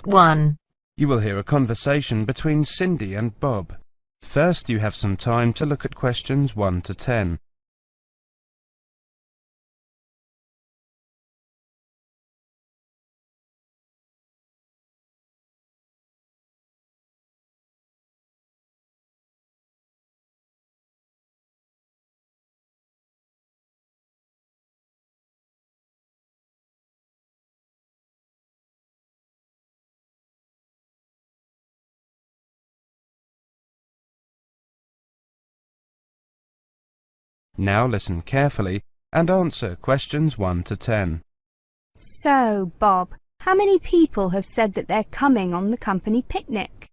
1. You will hear a conversation between Cindy and Bob. First, you have some time to look at questions 1 to 10. Now listen carefully and answer questions 1 to 10. So, Bob, how many people have said that they're coming on the company picnic?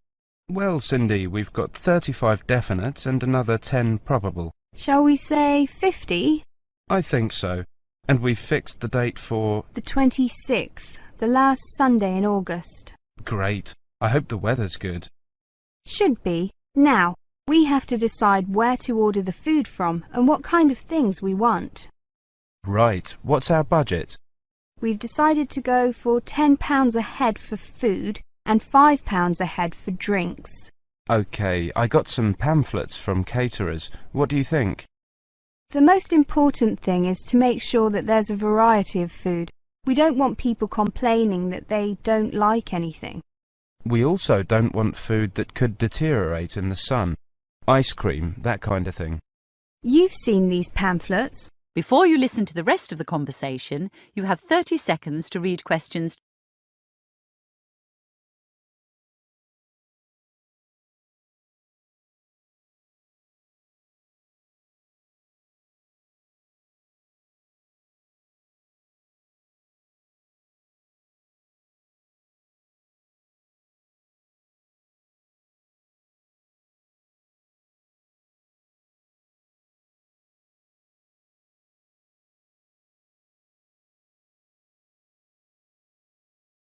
Well, Cindy, we've got 35 definite and another 10 probable. Shall we say 50? I think so. And we've fixed the date for... The 26th, the last Sunday in August. Great. I hope the weather's good. Should be. Now, we have to decide where to order the food from and what kind of things we want. Right. What's our budget? We've decided to go for £10 a head for food and £5 a head for drinks. OK, I got some pamphlets from caterers. What do you think? The most important thing is to make sure that there's a variety of food. We don't want people complaining that they don't like anything. We also don't want food that could deteriorate in the sun. Ice cream, that kind of thing. You've seen these pamphlets. Before you listen to the rest of the conversation, you have 30 seconds to read questions.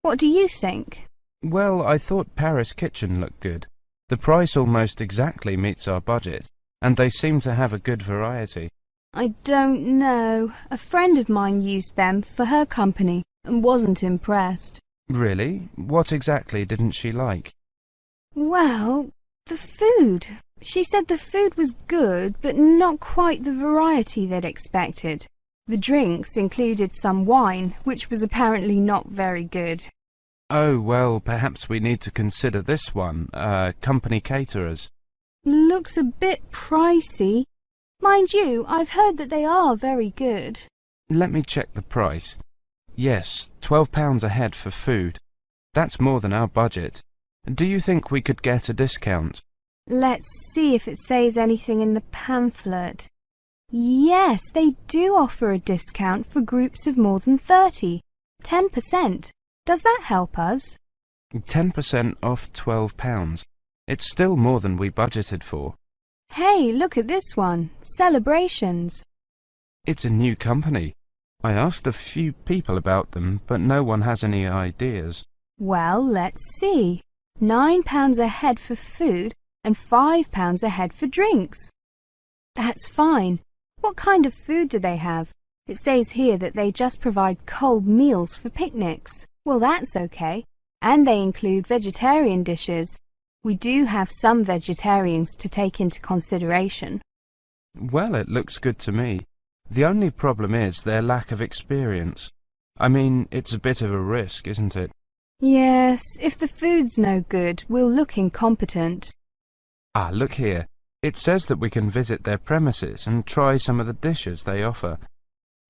What do you think? Well, I thought Paris Kitchen looked good. The price almost exactly meets our budget, and they seem to have a good variety. I don't know. A friend of mine used them for her company and wasn't impressed. Really? What exactly didn't she like? Well, the food. She said the food was good, but not quite the variety they'd expected. The drinks included some wine, which was apparently not very good. Oh, well, perhaps we need to consider this one, company caterers. Looks a bit pricey. Mind you, I've heard that they are very good. Let me check the price. Yes, £12 a head for food. That's more than our budget. Do you think we could get a discount? Let's see if it says anything in the pamphlet. Yes, they do offer a discount for groups of more than 30. 10%. Does that help us? 10% off £12. It's still more than we budgeted for. Hey, look at this one. Celebrations. It's a new company. I asked a few people about them, but no one has any ideas. Well, let's see. £9 a head for food and £5 a head for drinks. That's fine. What kind of food do they have? It says here that they just provide cold meals for picnics. Well, that's okay. And they include vegetarian dishes. We do have some vegetarians to take into consideration. Well, it looks good to me. The only problem is their lack of experience. I mean, it's a bit of a risk, isn't it? Yes, if the food's no good, we'll look incompetent. Ah, look here. It says that we can visit their premises and try some of the dishes they offer.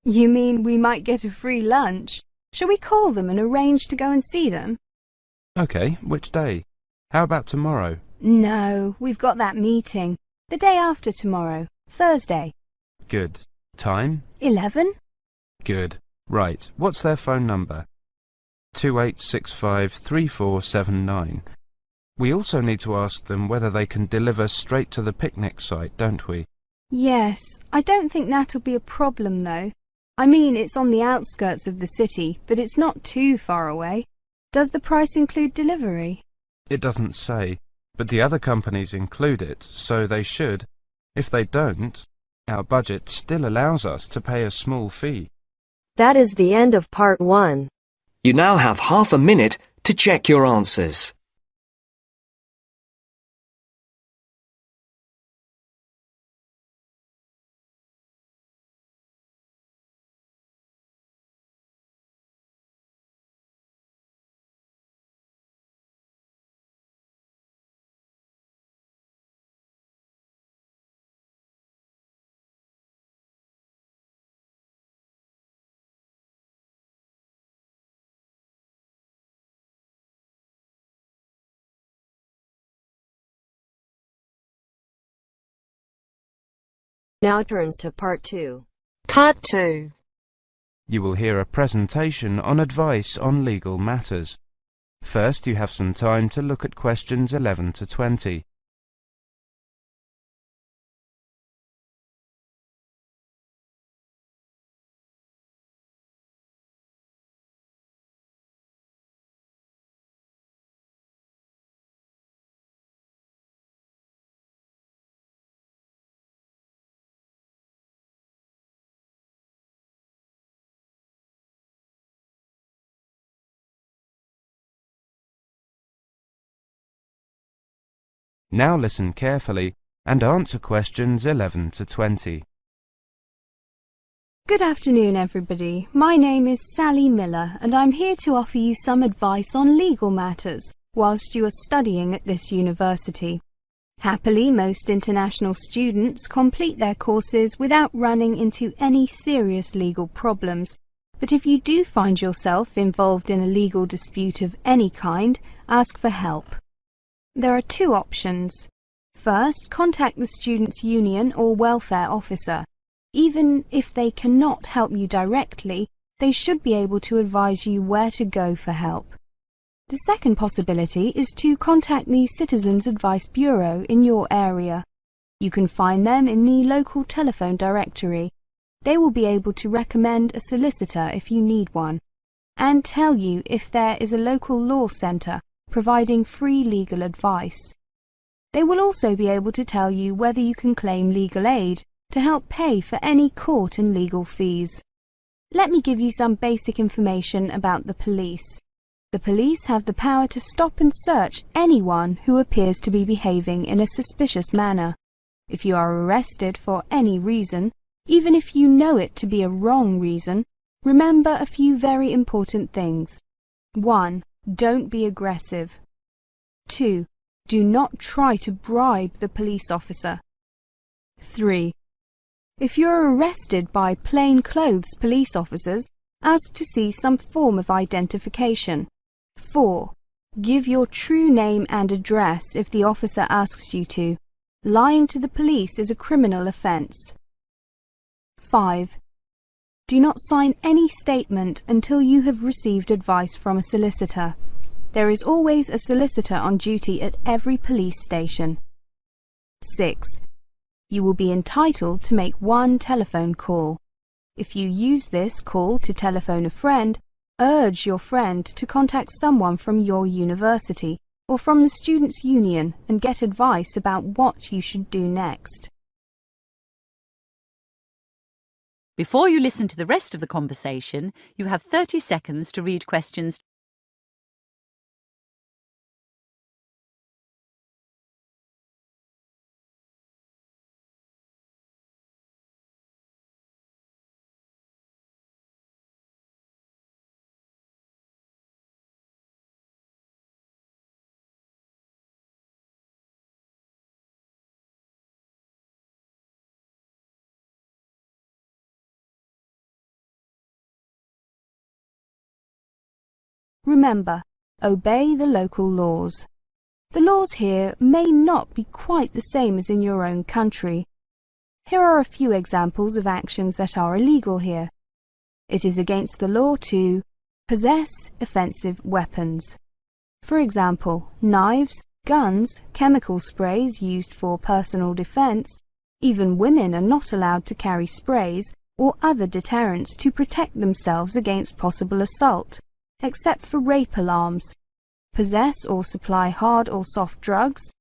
You mean we might get a free lunch? Shall we call them and arrange to go and see them? OK, which day? How about tomorrow? No, we've got that meeting. The day after tomorrow, Thursday. Good. Time? 11? Good. Right, what's their phone number? 28653479. We also need to ask them whether they can deliver straight to the picnic site, don't we? Yes, I don't think that'll be a problem though. I mean, it's on the outskirts of the city, but it's not too far away. Does the price include delivery? It doesn't say, but the other companies include it, so they should. If they don't, our budget still allows us to pay a small fee. That is the end of part 1. You now have half a minute to check your answers. Now turns to Part 2. Part 2. You will hear a presentation on advice on legal matters. First, you have some time to look at questions 11 to 20. Now listen carefully and answer questions 11 to 20. Good afternoon, everybody. My name is Sally Miller, and I'm here to offer you some advice on legal matters whilst you are studying at this university. Happily, most international students complete their courses without running into any serious legal problems. But if you do find yourself involved in a legal dispute of any kind, ask for help. There are two options. First, contact the students' union or welfare officer. Even if they cannot help you directly, they should be able to advise you where to go for help. The second possibility is to contact the Citizens Advice Bureau in your area. You can find them in the local telephone directory. They will be able to recommend a solicitor if you need one, and tell you if there is a local law centre providing free legal advice. They will also be able to tell you whether you can claim legal aid to help pay for any court and legal fees. Let me give you some basic information about the police. The police have the power to stop and search anyone who appears to be behaving in a suspicious manner. If you are arrested for any reason, even if you know it to be a wrong reason, remember a few very important things. 1. Don't be aggressive. 2. Do not try to bribe the police officer. 3. If you are arrested by plainclothes police officers, ask to see some form of identification. 4. Give your true name and address if the officer asks you to. Lying to the police is a criminal offence. 5. Do not sign any statement until you have received advice from a solicitor. There is always a solicitor on duty at every police station. 6. You will be entitled to make one telephone call. If you use this call to telephone a friend, urge your friend to contact someone from your university or from the Students' Union and get advice about what you should do next. Before you listen to the rest of the conversation, you have 30 seconds to read questions. Remember, obey the local laws. The laws here may not be quite the same as in your own country. Here are a few examples of actions that are illegal here. It is against the law to possess offensive weapons. For example, knives, guns, chemical sprays used for personal defense. Even women are not allowed to carry sprays or other deterrents to protect themselves against possible assault, except for rape alarms. Possess or supply hard or soft drugs.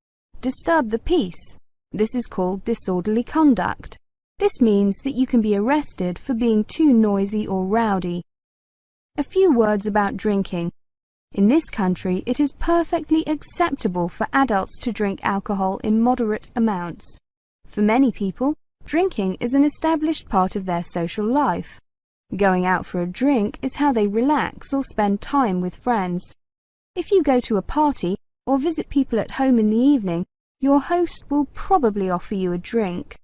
Disturb the peace. This is called disorderly conduct. This means that you can be arrested for being too noisy or rowdy. A few words about drinking. In this country, it is perfectly acceptable for adults to drink alcohol in moderate amounts. For many people, drinking is an established part of their social life. Going out for a drink is how they relax or spend time with friends. If you go to a party or visit people at home in the evening, your host will probably offer you a drink.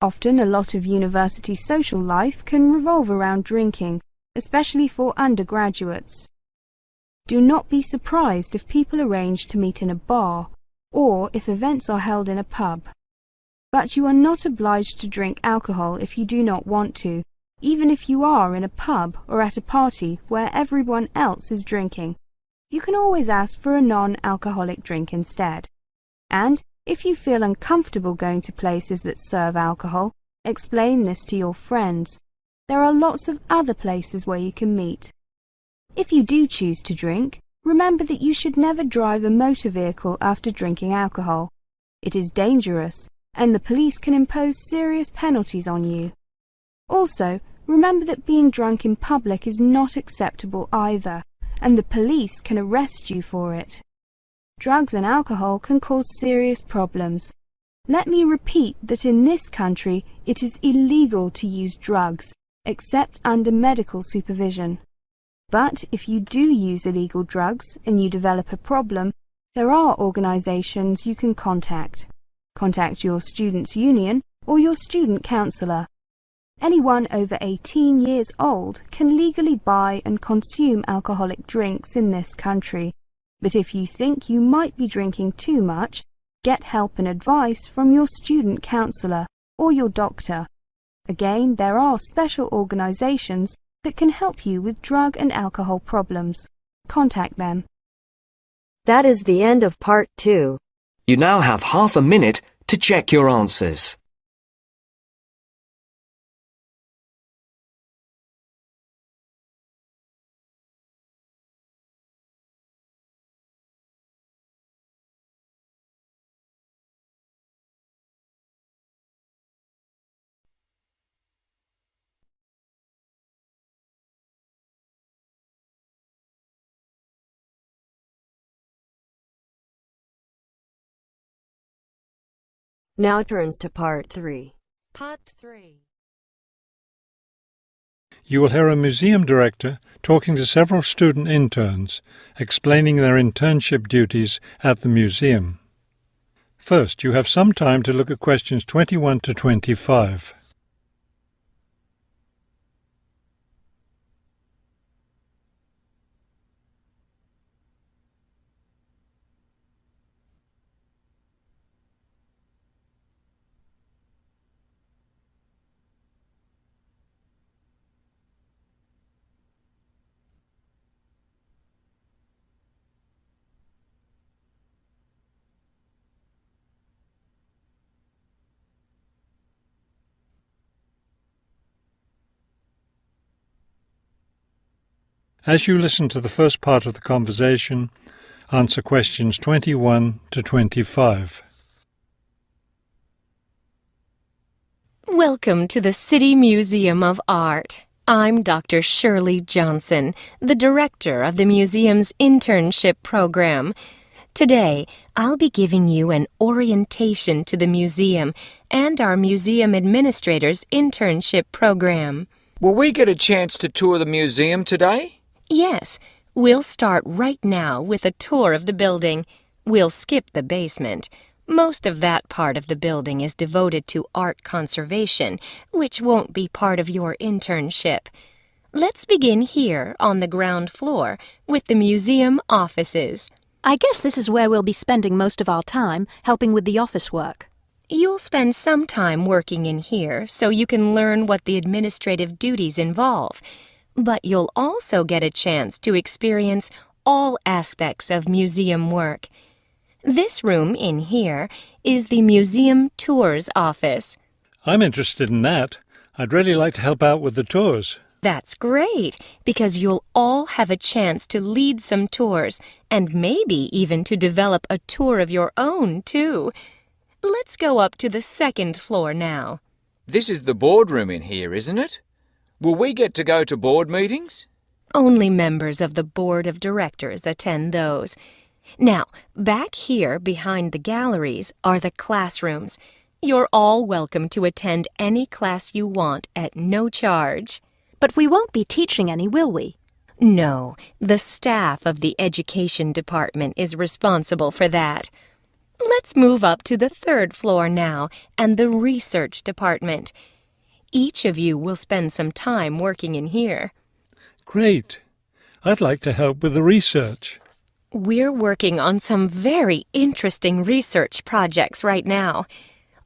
Often a lot of university social life can revolve around drinking, especially for undergraduates. Do not be surprised if people arrange to meet in a bar, or if events are held in a pub. But you are not obliged to drink alcohol if you do not want to, even if you are in a pub or at a party where everyone else is drinking. You can always ask for a non-alcoholic drink instead. And if you feel uncomfortable going to places that serve alcohol, explain this to your friends. There are lots of other places where you can meet. If you do choose to drink, remember that you should never drive a motor vehicle after drinking alcohol. It is dangerous, and the police can impose serious penalties on you. Also, remember that being drunk in public is not acceptable either, and the police can arrest you for it. Drugs and alcohol can cause serious problems. Let me repeat that in this country it is illegal to use drugs, except under medical supervision. But if you do use illegal drugs and you develop a problem, there are organizations you can contact. Contact your students' union or your student councillor. Anyone over 18 years old can legally buy and consume alcoholic drinks in this country. But if you think you might be drinking too much, get help and advice from your student counsellor or your doctor. Again, there are special organisations that can help you with drug and alcohol problems. Contact them. That is the end of part 2. You now have half a minute to check your answers. Now turns to part 3. Part 3. You will hear a museum director talking to several student interns, explaining their internship duties at the museum. First, you have some time to look at questions 21 to 25. As you listen to the first part of the conversation, answer questions 21 to 25. Welcome to the City Museum of Art. I'm Dr. Shirley Johnson, the director of the museum's internship program. Today, I'll be giving you an orientation to the museum and our museum administrator's internship program. Will we get a chance to tour the museum today? Yes, we'll start right now with a tour of the building. We'll skip the basement. Most of that part of the building is devoted to art conservation, which won't be part of your internship. Let's begin here on the ground floor with the museum offices. I guess this is where we'll be spending most of our time, helping with the office work. You'll spend some time working in here so you can learn what the administrative duties involve. But you'll also get a chance to experience all aspects of museum work. This room in here is the Museum Tours office. I'm interested in that. I'd really like to help out with the tours. That's great, because you'll all have a chance to lead some tours, and maybe even to develop a tour of your own, too. Let's go up to the second floor now. This is the boardroom in here, isn't it? Will we get to go to board meetings? Only members of the board of directors attend those. Now, back here behind the galleries are the classrooms. You're all welcome to attend any class you want at no charge. But we won't be teaching any, will we? No, the staff of the education department is responsible for that. Let's move up to the third floor now and the research department. Each of you will spend some time working in here. Great. I'd like to help with the research. We're working on some very interesting research projects right now.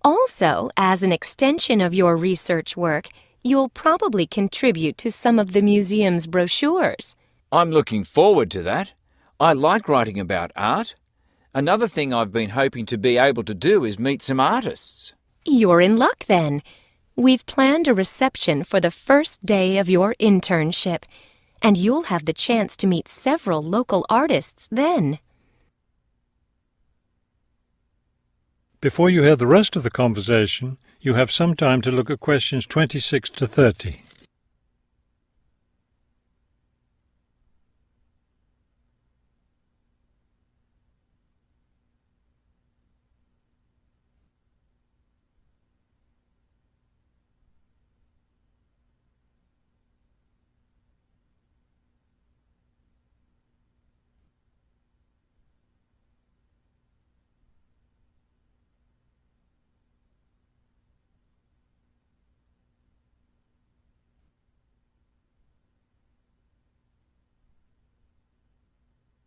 Also, as an extension of your research work, you'll probably contribute to some of the museum's brochures. I'm looking forward to that. I like writing about art. Another thing I've been hoping to be able to do is meet some artists. You're in luck then. We've planned a reception for the first day of your internship, and you'll have the chance to meet several local artists then. Before you hear the rest of the conversation, you have some time to look at questions 26 to 30.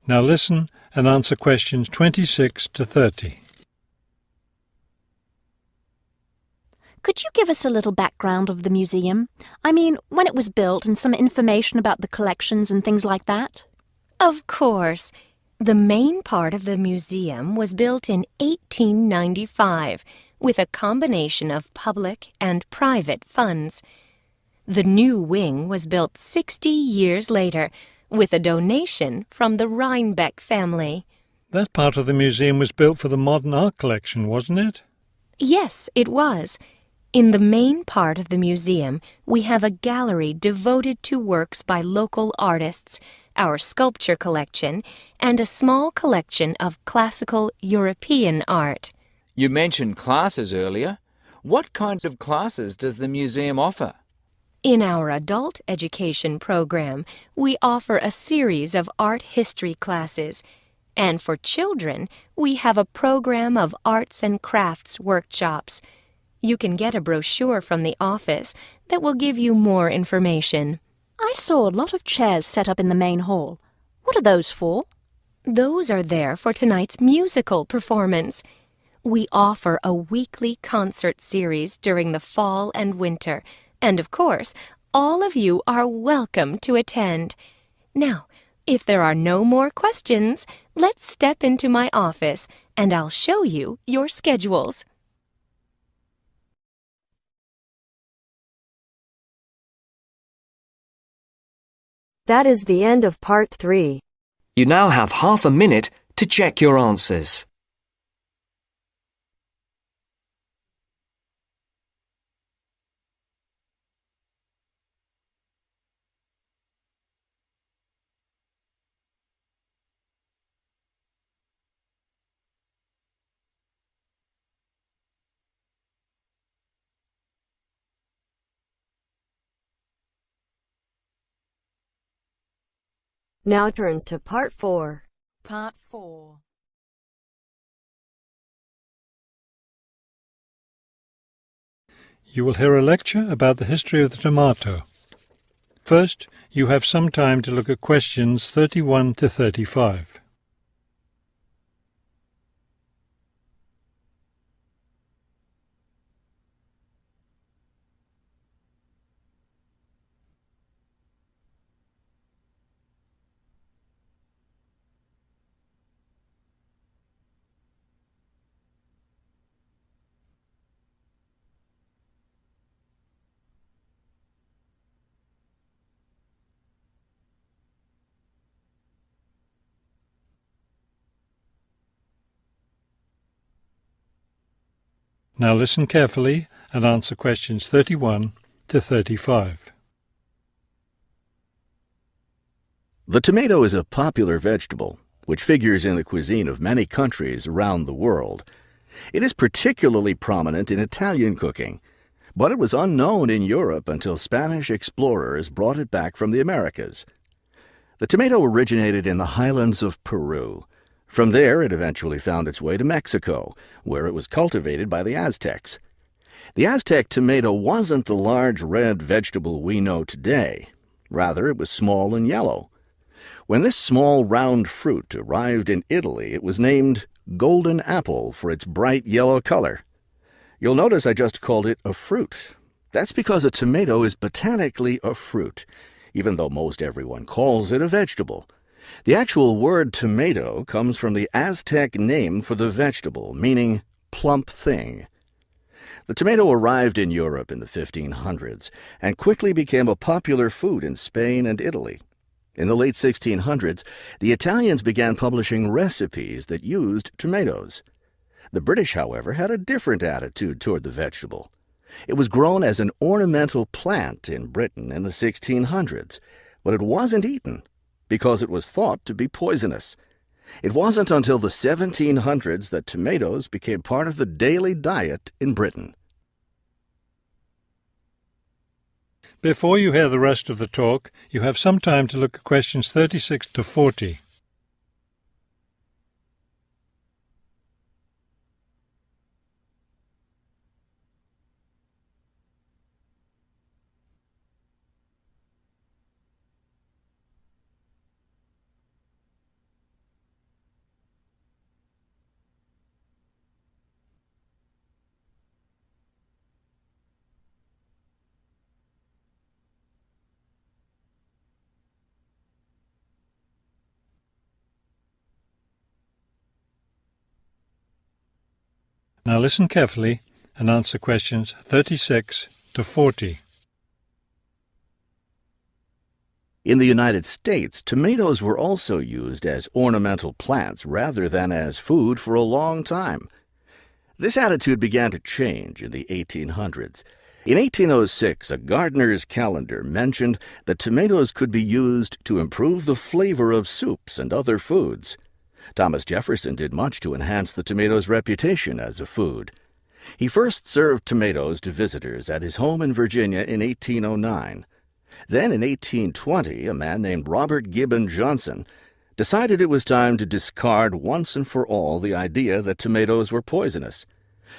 Now listen and answer questions 26 to 30. Could you give us a little background of the museum? I mean, when it was built and some information about the collections and things like that? Of course. The main part of the museum was built in 1895 with a combination of public and private funds. The new wing was built 60 years later with a donation from the Rhinebeck family. That part of the museum was built for the modern art collection, wasn't it? Yes, it was. In the main part of the museum, we have a gallery devoted to works by local artists, our sculpture collection, and a small collection of classical European art. You mentioned classes earlier. What kinds of classes does the museum offer? In our adult education program, we offer a series of art history classes, and for children, we have a program of arts and crafts workshops. You can get a brochure from the office that will give you more information. I saw a lot of chairs set up in the main hall. What are those for? Those are there for tonight's musical performance. We offer a weekly concert series during the fall and winter, and of course, all of you are welcome to attend. Now, if there are no more questions, let's step into my office and I'll show you your schedules. That is the end of part 3. You now have half a minute to check your answers. Now turns to part 4. Part 4. You will hear a lecture about the history of the tomato. First, you have some time to look at questions 31 to 35. Now listen carefully and answer questions 31 to 35. The tomato is a popular vegetable, which figures in the cuisine of many countries around the world. It is particularly prominent in Italian cooking, but it was unknown in Europe until Spanish explorers brought it back from the Americas. The tomato originated in the highlands of Peru. From there, it eventually found its way to Mexico, where it was cultivated by the Aztecs. The Aztec tomato wasn't the large red vegetable we know today. Rather, it was small and yellow. When this small round fruit arrived in Italy, it was named golden apple for its bright yellow color. You'll notice I just called it a fruit. That's because a tomato is botanically a fruit, even though most everyone calls it a vegetable. The actual word tomato comes from the Aztec name for the vegetable, meaning plump thing. The tomato arrived in Europe in the 1500s and quickly became a popular food in Spain and Italy. In the late 1600s, the Italians began publishing recipes that used tomatoes. The British, however, had a different attitude toward the vegetable. It was grown as an ornamental plant in Britain in the 1600s, but it wasn't eaten because it was thought to be poisonous. It wasn't until the 1700s that tomatoes became part of the daily diet in Britain. Before you hear the rest of the talk, you have some time to look at questions 36 to 40. Now listen carefully and answer questions 36 to 40. In the United States, tomatoes were also used as ornamental plants rather than as food for a long time. This attitude began to change in the 1800s. In 1806, a gardener's calendar mentioned that tomatoes could be used to improve the flavor of soups and other foods. Thomas Jefferson did much to enhance the tomato's reputation as a food. He first served tomatoes to visitors at his home in Virginia in 1809. Then in 1820, a man named Robert Gibbon Johnson decided it was time to discard once and for all the idea that tomatoes were poisonous.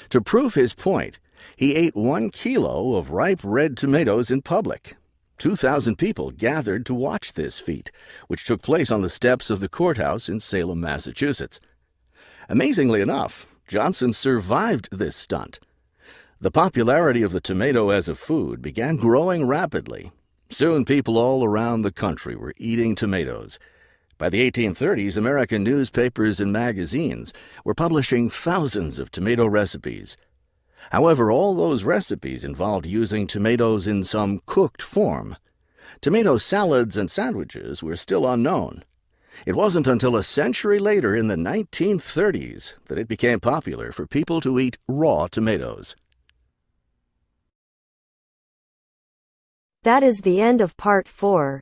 To prove his point, he ate 1 kilo of ripe red tomatoes in public. 2,000 people gathered to watch this feat, which took place on the steps of the courthouse in Salem, Massachusetts. Amazingly enough, Johnson survived this stunt. The popularity of the tomato as a food began growing rapidly. Soon people all around the country were eating tomatoes. By the 1830s, American newspapers and magazines were publishing thousands of tomato recipes. However, all those recipes involved using tomatoes in some cooked form. Tomato salads and sandwiches were still unknown. It wasn't until a century later, in the 1930s, that it became popular for people to eat raw tomatoes. That is the end of part 4.